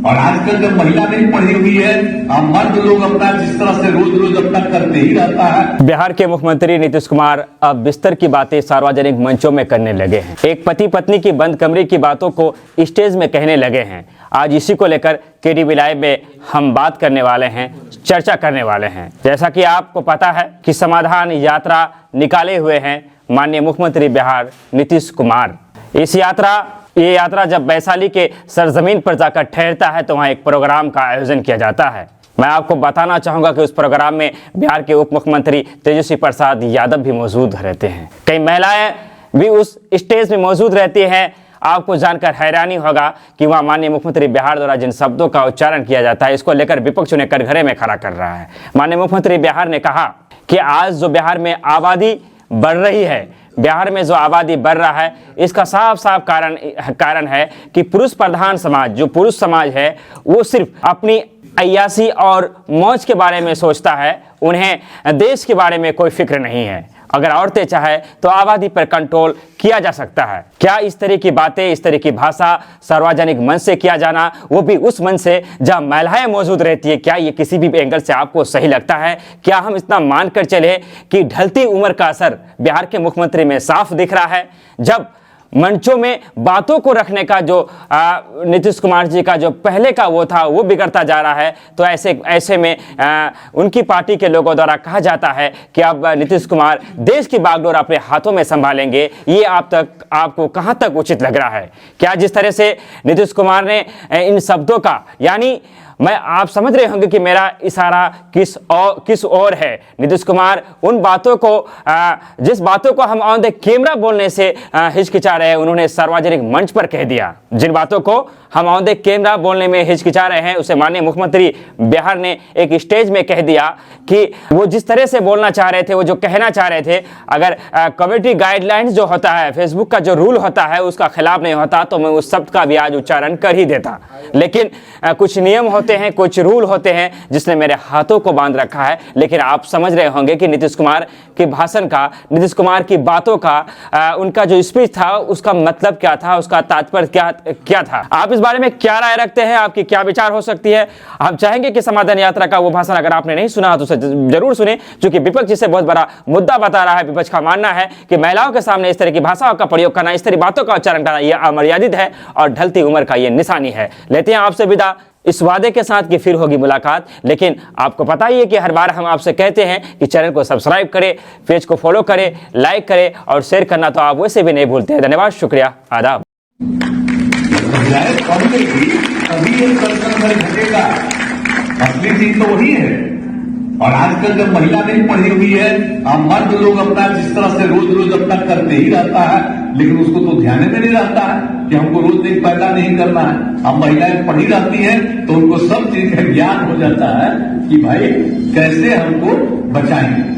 और आजकल जब महिला नहीं पढ़ी हुई है, मर्द लोग अपना जिस तरह से रोज रोज अपना करते ही रहता है। बिहार के मुख्यमंत्री नीतीश कुमार अब बिस्तर की बातें सार्वजनिक मंचों में करने लगे हैं। एक पति पत्नी की बंद कमरे की बातों को स्टेज में कहने लगे हैं। आज इसी को लेकर केडीवी लाइव में हम बात करने वाले हैं, चर्चा करने वाले हैं। जैसा कि आपको पता है कि समाधान यात्रा निकाले हुए हैं माननीय मुख्यमंत्री बिहार नीतीश कुमार। ये यात्रा जब वैशाली के सरजमीन पर जाकर ठहरता है तो वहाँ एक प्रोग्राम का आयोजन किया जाता है। मैं आपको बताना चाहूँगा कि उस प्रोग्राम में बिहार के उप मुख्यमंत्री तेजस्वी प्रसाद यादव भी मौजूद रहते हैं। कई महिलाएं भी उस स्टेज में मौजूद रहती हैं। आपको जानकर हैरानी होगा कि वहाँ माननीय मुख्यमंत्री बिहार द्वारा जिन शब्दों का उच्चारण किया जाता है, इसको लेकर विपक्ष उन्हें कटघरे में खड़ा कर रहा है। माननीय मुख्यमंत्री बिहार ने कहा कि आज जो बिहार में आबादी बढ़ रही है, बिहार में जो आबादी बढ़ रहा है, इसका साफ साफ कारण है कि पुरुष प्रधान समाज, जो पुरुष समाज है, वो सिर्फ अपनी अय्यासी और मौज के बारे में सोचता है। उन्हें देश के बारे में कोई फिक्र नहीं है। अगर औरतें चाहे तो आबादी पर कंट्रोल किया जा सकता है। क्या इस तरह की बातें, इस तरह की भाषा सार्वजनिक मंच से किया जाना, वो भी उस मंच से जहां महिलाएं मौजूद रहती है, क्या ये किसी भी एंगल से आपको सही लगता है? क्या हम इतना मानकर चले कि ढलती उम्र का असर बिहार के मुख्यमंत्री में साफ दिख रहा है? जब मंचों में बातों को रखने का जो नीतीश कुमार जी का जो पहले का वो था, वो बिगड़ता जा रहा है, तो ऐसे में उनकी पार्टी के लोगों द्वारा कहा जाता है कि अब नीतीश कुमार देश की बागडोर अपने हाथों में संभालेंगे। ये आपको कहां तक उचित लग रहा है? क्या जिस तरह से नीतीश कुमार ने इन शब्दों का, यानी आप समझ रहे होंगे कि मेरा इशारा किस ओर है। नीतीश कुमार उन बातों को, जिस बातों को हम ऑन द कैमरा बोलने से हिचकिचा रहे हैं, उन्होंने सार्वजनिक मंच पर कह दिया। जिन बातों को हम ऑन द कैमरा बोलने में हिचकिचा रहे हैं, उसे माननीय मुख्यमंत्री बिहार ने एक स्टेज में कह दिया कि वो जिस तरह से बोलना चाह रहे थे, वो जो कहना चाह रहे थे, अगर कम्युनिटी गाइडलाइंस जो होता है, फेसबुक का जो रूल होता है, उसका खिलाफ नहीं होता तो मैं उस शब्द का भी आज उच्चारण कर ही देता। लेकिन कुछ नियम होते हैं, कुछ रूल होते हैं जिसने मेरे हाथों को बांध रखा है। लेकिन आप समझ रहे होंगे कि नीतीश कुमार के भाषण का, नीतीश कुमार की बातों का, उनका जो स्पीच था, उसका मतलब क्या था, उसका तात्पर्य क्या था। आप इस बारे में क्या राय रखते हैं? आपकी क्या विचार हो सकती है? हम चाहेंगे कि समाधान यात्रा का वो भाषण अगर आपने नहीं सुना तो उसे जरूर सुने, क्योंकि विपक्ष इसे बहुत बड़ा मुद्दा बता रहा है। विपक्ष का मानना है कि महिलाओं के सामने इस तरह की भाषाओं का प्रयोग करना, इस तरह बातों का उच्चारण करना, यह अमर्यादित है और ढलती उम्र का यह निशानी है। लेते हैं आपसे विदा इस वादे के साथ कि फिर होगी मुलाकात। लेकिन आपको पता ही है कि हर बार हम आपसे कहते हैं कि चैनल को सब्सक्राइब करें, पेज को फॉलो करें, लाइक करें और शेयर करना तो आप वैसे भी नहीं भूलते हैं। धन्यवाद, शुक्रिया, आदाब। असली चीज तो वही है। और आजकल जब महिला नहीं पढ़ी हुई है, मर्द लोग अपना जिस तरह से रोज रोज अपना करते ही रहता है, लेकिन उसको तो ध्यान में नहीं रहता है कि हमको रोज एक पैदा नहीं करना है। अब महिलाएं पढ़ी रहती हैं तो उनको सब चीज का ज्ञान हो जाता है कि भाई कैसे हमको बचाएंगे।